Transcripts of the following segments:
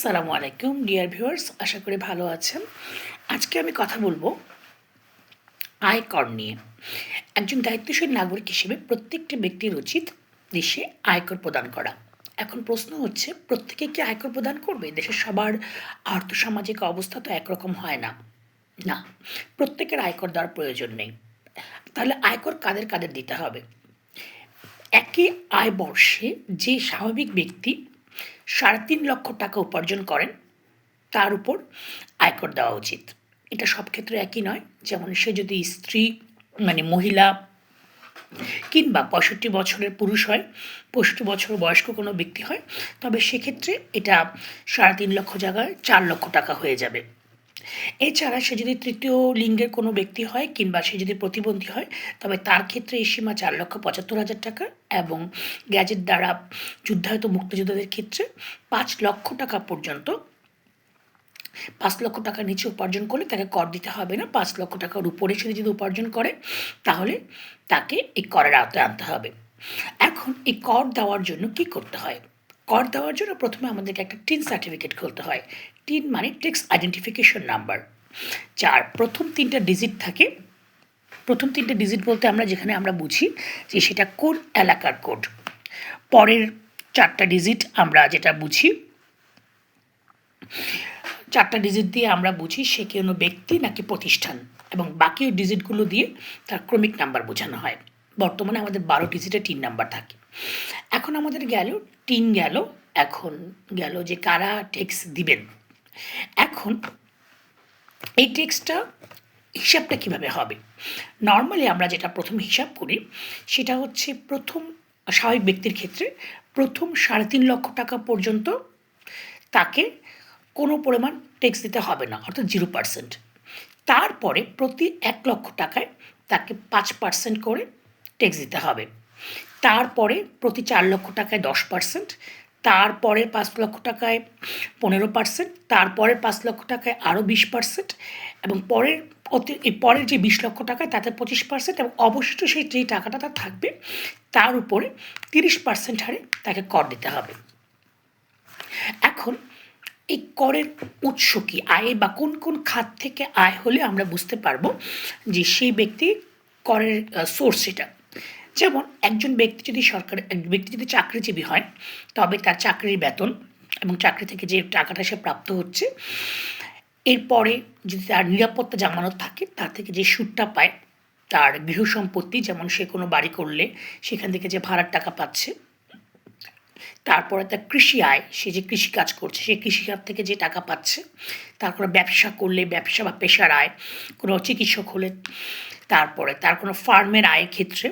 আসসালামু আলাইকুম dear viewers, আশা করি ভালো আছেন। আজকে আমি কথা বলবো আয়কর নিয়ে। একজন দায়িত্বশীল নাগরিক হিসেবে প্রত্যেকটি ব্যক্তির উচিত দেশে আয়কর প্রদান করা। এখন প্রশ্ন হচ্ছে, প্রত্যেকে কি আয়কর প্রদান করবে? দেশের সবার আর্থসামাজিক অবস্থা তো একরকম হয় না। না, প্রত্যেকের আয়কর দেওয়ার প্রয়োজন নেই। তাহলে আয়কর কাদের কাদের দিতে হবে? একই আয় বর্ষে যে স্বাভাবিক ব্যক্তি ৩.৫ লক্ষ টাকা উপার্জন করেন তার উপর আয়কর দেওয়া উচিত। এটা সব ক্ষেত্রে একই নয়। যেমন সে যদি স্ত্রী মহিলা কিংবা ৬৫ বছরের পুরুষ হয়, ৬৫ বছর বয়স্ক কোনো ব্যক্তি হয়, তবে সেক্ষেত্রে এটা ৩.৫ লক্ষ জায়গায় ৪ লক্ষ টাকা হয়ে যাবে। এছাড়া সে যদি তৃতীয় লিঙ্গের কোনো ব্যক্তি হয় কিংবা সে যদি প্রতিবন্ধী হয়, তবে তার ক্ষেত্রে এই সীমা ৪,৭৫,০০০ টাকা, এবং গ্যাজেট দ্বারা যুদ্ধাহত মুক্তিযোদ্ধাদের ক্ষেত্রে ৫ লক্ষ টাকা পর্যন্ত। ৫ লক্ষ টাকার নিচে উপার্জন করলে তাকে কর দিতে হবে না। ৫ লক্ষ টাকার উপরে সে যদি উপার্জন করে, তাহলে তাকে এই করের আওতায় আনতে হবে। এখন এই কর দেওয়ার জন্য কি করতে হয়? কর দেওয়ার জন্য প্রথমে আমাদেরকে একটা টিন সার্টিফিকেট খুলতে হয়। টিন মানে ট্যাক্স আইডেন্টিফিকেশন নাম্বার, যার প্রথম 3টা ডিজিট থাকে। প্রথম 3টে ডিজিট বলতে যেখানে আমরা বুঝি যে সেটা কোন এলাকার কোড। পরের 4টা ডিজিট আমরা যেটা বুঝি, 4টা ডিজিট দিয়ে আমরা বুঝি সে কোনো ব্যক্তি নাকি প্রতিষ্ঠান, এবং বাকি ডিজিটগুলো দিয়ে তার ক্রমিক নাম্বার বোঝানো হয়। বর্তমানে আমাদের 12 ডিজিটের টিন নাম্বার থাকে। এখন আমাদের গেল টিন গেল, এখন গেল যে কারা ট্যাক্স দিবেন। এখন এই ট্যাক্সটা হিসাবটা কিভাবে হবে? নর্মালি আমরা যেটা প্রথম হিসাব করি সেটা হচ্ছে, প্রথম স্বাভাবিক ব্যক্তির ক্ষেত্রে প্রথম ৩.৫ লক্ষ টাকা পর্যন্ত তাকে কোনো পরিমাণ ট্যাক্স দিতে হবে না, অর্থাৎ 0%। তারপরে প্রতি ১ লক্ষ টাকায় তাকে ৫% করে ট্যাক্স দিতে হবে। তারপরে প্রতি ৪ লক্ষ টাকায় 10%, তারপরের ৫ লক্ষ টাকায় 15%, তারপরের ৫ লক্ষ টাকায় আরও 20%, এবং পরের যে 20 লক্ষ টাকায় তাতে 25%, এবং অবশিষ্ট সেই যে টাকাটা তার থাকবে তার উপরে 30% হারে তাকে কর দিতে হবে। এখন এই করের উৎস কি, আয় বা কোন কোন খাত থেকে আয় হলে আমরা বুঝতে পারবো যে সেই ব্যক্তি করের সোর্স সেটা। যেমন একজন ব্যক্তি যদি চাকরিজীবী হয়, তবে তার চাকরির বেতন এবং চাকরি থেকে যে টাকাটা সে প্রাপ্ত হচ্ছে, এরপরে যদি তার নিরাপত্তা জামানত থাকে, তার থেকে যে সুদটা পায়, তার গৃহ সম্পত্তি, যেমন সে কোনো বাড়ি করলে সেখান থেকে যে ভাড়ার টাকা পাচ্ছে, তারপরে তার কৃষি আয়, সে যে কৃষিকাজ করছে সেই কৃষিকাজ থেকে যে টাকা পাচ্ছে, তারপরে ব্যবসা করলে ব্যবসা বা পেশার আয়, কোনো চিকিৎসক হলে তারপরে তার কোনো ফার্মের আয়ের ক্ষেত্রে,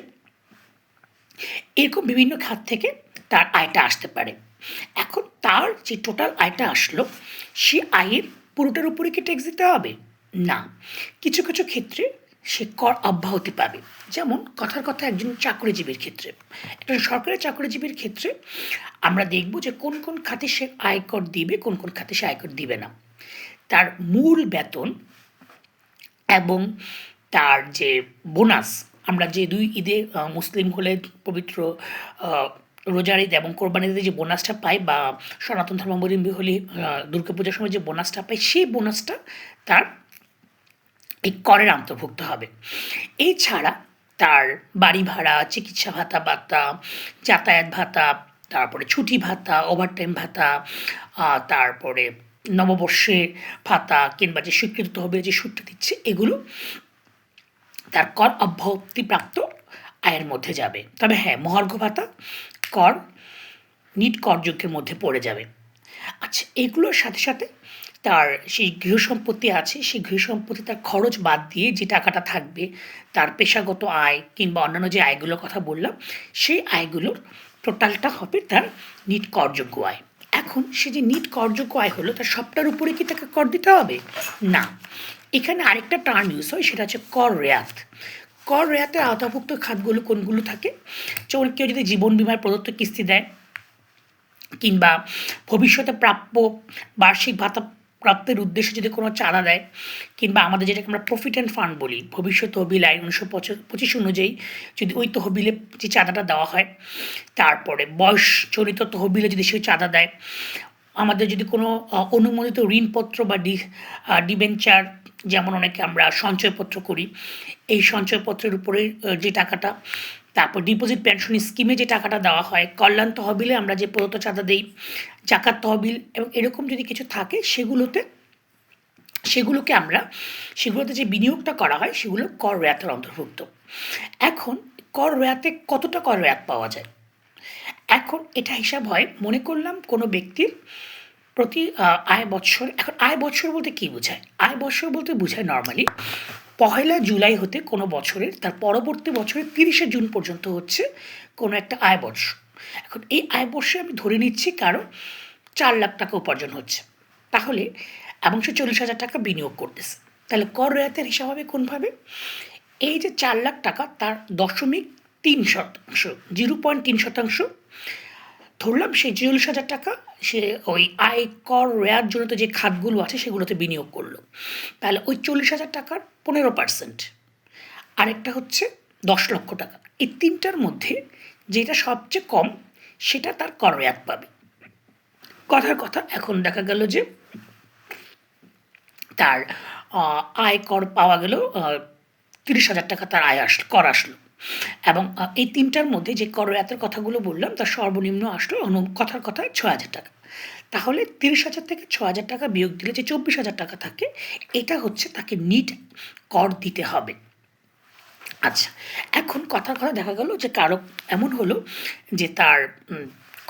এরকম বিভিন্ন খাত থেকে তার আয়টা আসতে পারে। এখন তার যে টোটাল আয়টা আসলো, সে আয়ের পুরোটার উপরে কি ট্যাক্স দিতে হবে? না, কিছু কিছু ক্ষেত্রে সে কর অব্যাহতি পাবে। যেমন কথার কথা একজন চাকরিজীবীর ক্ষেত্রে, একজন সরকারি চাকরিজীবীর ক্ষেত্রে আমরা দেখব যে কোন কোন খাতে সে আয়কর দিবে, কোন কোন খাতে সে আয়কর দিবে না। তার মূল বেতন এবং তার যে বোনাস, আমরা যে 2 ঈদে মুসলিম হলে পবিত্র রোজার ঈদ এবং কোরবানির ঈদে যে বোনাসটা পাই, বা সনাতন ধর্মাবলম্বী হলে দুর্গাপূজার সময় যে বোনাসটা পাই, সেই বোনাসটা তার এই করের অন্তর্ভুক্ত হবে। এছাড়া তার বাড়ি ভাড়া, চিকিৎসা ভাতা, যাতায়াত ভাতা, তারপরে ছুটি ভাতা, ওভারটাইম ভাতা, তারপরে নববর্ষের ভাতা, কিংবা যে স্বীকৃত তহবিলে যে সুদটা দিচ্ছে, এগুলো তার কর অব্যাহতিপ্রাপ্ত আয়ের মধ্যে যাবে। তবে হ্যাঁ, মহার্ঘ ভাতা কর নিট করযোগ্যের মধ্যে পড়ে যাবে। আচ্ছা, এগুলোর সাথে সাথে তার সেই গৃহ সম্পত্তি আছে, সেই গৃহ সম্পত্তি তার খরচ বাদ দিয়ে যে টাকাটা থাকবে, তার পেশাগত আয় কিংবা অন্যান্য যে আয়গুলোর কথা বললাম, সেই আয়গুলোর টোটালটা হবে তার নিট করযোগ্য আয়। এখন সে যে নিট করযোগ্য আয় হলো, তার সবটার উপরে কি তাকে কর দিতে হবে? না, এখানে আরেকটা টার্ম ইউজ হয়, সেটা হচ্ছে কর রেয়াত। কর রেয়াতের আওতাভুক্ত খাতগুলো কোনগুলো থাকে? যেমন কেউ যদি জীবন বিমার প্রদত্ত কিস্তি দেয়, কিংবা ভবিষ্যতে প্রাপ্য বার্ষিক ভাতা প্রাপ্তির উদ্দেশ্যে যদি কোনো চাঁদা দেয়, কিংবা আমাদের যেটাকে আমরা প্রভিডেন্ট ফান্ড বলি, ভবিষ্যৎ তহবিল আইন 1925 অনুযায়ী যদি ওই তহবিলে যে চাঁদাটা দেওয়া হয়, তারপরে বয়সজনিত তহবিলে যদি সে চাঁদা দেয়, আমাদের যদি কোনো অনুমোদিত ঋণপত্র বা ডিবেঞ্চার, যেমন অনেকে আমরা সঞ্চয়পত্র করি, এই সঞ্চয়পত্রের উপরে যে টাকাটা, তারপর ডিপোজিট পেনশন স্কিমে যে টাকাটা দেওয়া হয়, কল্যাণ তহবিলে আমরা যে প্রদত্ত চাঁদা দিই, জাকাত তহবিল এবং এরকম যদি কিছু থাকে সেগুলোতে যে বিনিয়োগটা করা হয় সেগুলো কর রেয়াতের অন্তর্ভুক্ত। এখন কর রেয়াতে কতটা কর রেয়াত পাওয়া যায়? এখন এটা হিসাব হয়, মনে করলাম কোনো ব্যক্তির প্রতি আয় বৎসর। এখন আয় বৎসর বলতে কী বোঝায়? আয় বৎসর বলতে বোঝায় নর্মালি 1 জুলাই হতে কোনো বছরের তার পরবর্তী বছরের 30 জুন পর্যন্ত হচ্ছে কোনো একটা আয় বর্ষ। এখন এই আয় বর্ষে আমি ধরে নিচ্ছি কারো 4 লাখ টাকা উপার্জন হচ্ছে, তাহলে এবং সে 40,000 টাকা বিনিয়োগ করতেছে, তাহলে কর রেয়াতের হিসাব হবে কোনভাবে? এই যে 4 লাখ টাকা তার 0.3%, 0.3% ধরলাম সে 40,000 টাকা সে ওই আয়কর রেয়াতজনিত যে খাতগুলো আছে সেগুলোতে বিনিয়োগ করলো, তাহলে ওই 40,000 টাকার 15%, আরেকটা হচ্ছে 10 লক্ষ টাকা, এই তিনটার মধ্যে যেটা সবচেয়ে কম সেটা তার কর রেয়াত পাবে। কথার কথা, এখন দেখা গেল যে তার আয়কর পাওয়া গেল 30,000 টাকা তার কর আসলো, এবং এই তিনটার মধ্যে যে কর রেয়াতের কথাগুলো বললাম তার সর্বনিম্ন আসলো কথার কথায় 6,000 টাকা। তাহলে 30,000 থেকে 6,000 টাকা বিয়োগ দিলে যে 24,000 টাকা থাকে, এটা হচ্ছে তাকে নিট কর দিতে হবে। আচ্ছা, এখন কথার কথা দেখা গেল যে কারো এমন হলো যে তার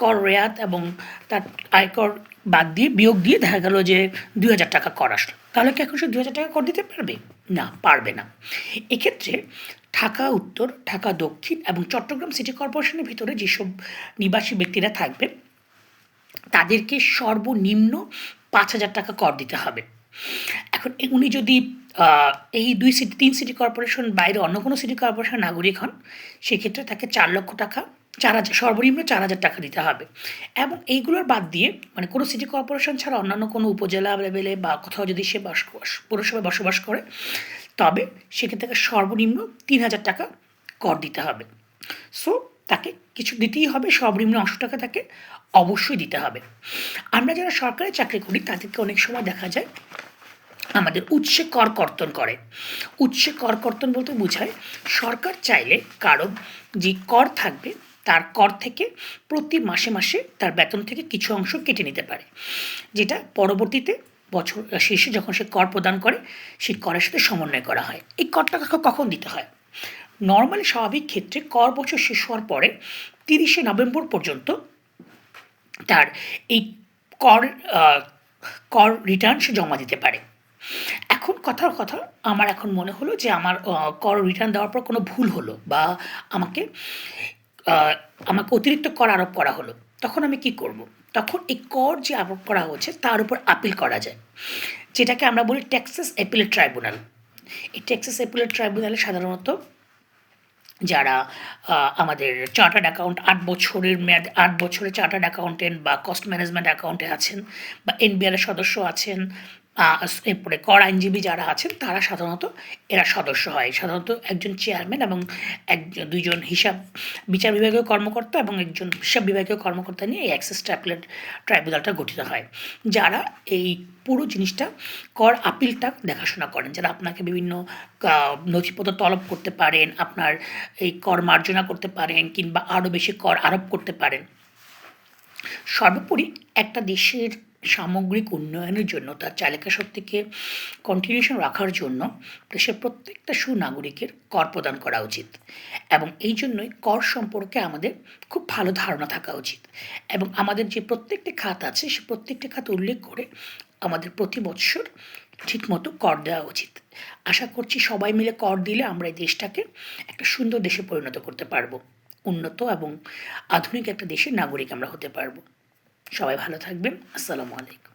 কর রেয়াত এবং তার আয়কর বাদ দিয়ে বিয়োগ দিয়ে দেখা গেল যে 2,000 টাকা কর আসলো, তাহলে কি এখন সে 2,000 টাকা কর দিতে পারবে? না, পারবে না। এক্ষেত্রে ঢাকা উত্তর, ঢাকা দক্ষিণ এবং চট্টগ্রাম সিটি কর্পোরেশনের ভিতরে যেসব নিবাসী ব্যক্তিরা থাকবে তাদেরকে সর্বনিম্ন 5,000 টাকা কর দিতে হবে। এখন উনি যদি এই 3 সিটি কর্পোরেশন বাইরে অন্য কোনো সিটি কর্পোরেশনের নাগরিক হন, সেক্ষেত্রে তাকে 4 লক্ষ টাকা, 4,000, সর্বনিম্ন 4,000 টাকা দিতে হবে। এবং এইগুলোর বাদ দিয়ে, মানে কোনো সিটি কর্পোরেশন ছাড়া অন্যান্য কোনো উপজেলা লেভেলে বা কোথাও যদি সে পৌরসভায় বসবাস করে, তবে সেক্ষেত্রে তাকে সর্বনিম্ন 3,000 টাকা কর দিতে হবে। সো তাকে কিছু দিতেই হবে, সর্বনিম্ন 800 টাকা তাকে অবশ্যই দিতে হবে। আমরা যারা সরকারি চাকরি করি তাদেরকে অনেক সময় দেখা যায় আমাদের উৎসে কর কর্তন করে। উৎসে কর কর্তন বলতে বোঝায় সরকার চাইলে কারো যে কর থাকবে তার কর থেকে প্রতি মাসে মাসে তার বেতন থেকে কিছু অংশ কেটে নিতে পারে, যেটা পরবর্তীতে বছর শেষে যখন সে কর প্রদান করে সেই করের সাথে সমন্বয় করা হয়। এই করটা কখন দিতে হয়? নর্মালি স্বাভাবিক ক্ষেত্রে কর বছর শেষ হওয়ার পরে 30শে নভেম্বর পর্যন্ত তার এই কর কর রিটার্ন সে জমা দিতে পারে। এখন কথার কথা, আমার এখন মনে হলো যে আমার কর রিটার্ন দেওয়ার পর কোনো ভুল হলো বা আমাকে আমাকে অতিরিক্ত কর আরোপ করা হলো, তখন আমি কি করব? তখন এই কর যে আরোপ করা হচ্ছে তার উপর আপিল করা যায়, যেটাকে আমরা বলি ট্যাক্সেস অ্যাপিলেট ট্রাইব্যুনাল। এই ট্যাক্সেস অ্যাপিলেট ট্রাইব্যুনালে সাধারণত যারা আমাদের চার্টার্ড অ্যাকাউন্ট 8 বছরের মেয়াদ, 8 বছরের চার্টার্ড অ্যাকাউন্টেন্ট বা কস্ট ম্যানেজমেন্ট অ্যাকাউন্টে আছেন বা এনবিআর এর সদস্য আছেন, এরপরে কর আইনজীবী যারা আছেন তারা সাধারণত এরা সদস্য হয়। সাধারণত একজন চেয়ারম্যান এবং দুইজন বিচার বিভাগীয় কর্মকর্তা এবং একজন হিসাব বিভাগীয় কর্মকর্তা নিয়ে এই অ্যাক্সেস অ্যাপিলেট ট্রাইব্যুনালটা গঠিত হয়, যারা এই পুরো জিনিসটা কর আপিলটা দেখাশোনা করেন, যারা আপনাকে বিভিন্ন নথিপত্র তলব করতে পারেন, আপনার এই কর মার্জনা করতে পারেন কিংবা আরও বেশি কর আরোপ করতে পারেন। সর্বোপরি একটা দেশের সামগ্রিক উন্নয়নের জন্য, তার চালিকা শক্তিকে কন্টিনিউশন রাখার জন্য দেশের প্রত্যেকটা সুনাগরিকের কর প্রদান করা উচিত, এবং এই জন্যই কর সম্পর্কে আমাদের খুব ভালো ধারণা থাকা উচিত, এবং আমাদের যে প্রত্যেকটি খাত আছে সে প্রত্যেকটি খাত উল্লেখ করে আমাদের প্রতি বৎসর ঠিকমতো কর দেওয়া উচিত। আশা করছি সবাই মিলে কর দিলে আমরা এই দেশটাকে একটা সুন্দর দেশে পরিণত করতে পারবো, উন্নত এবং আধুনিক একটা দেশের নাগরিক আমরা হতে পারবো। সবাই ভালো থাকবেন। আসসালামু আলাইকুম।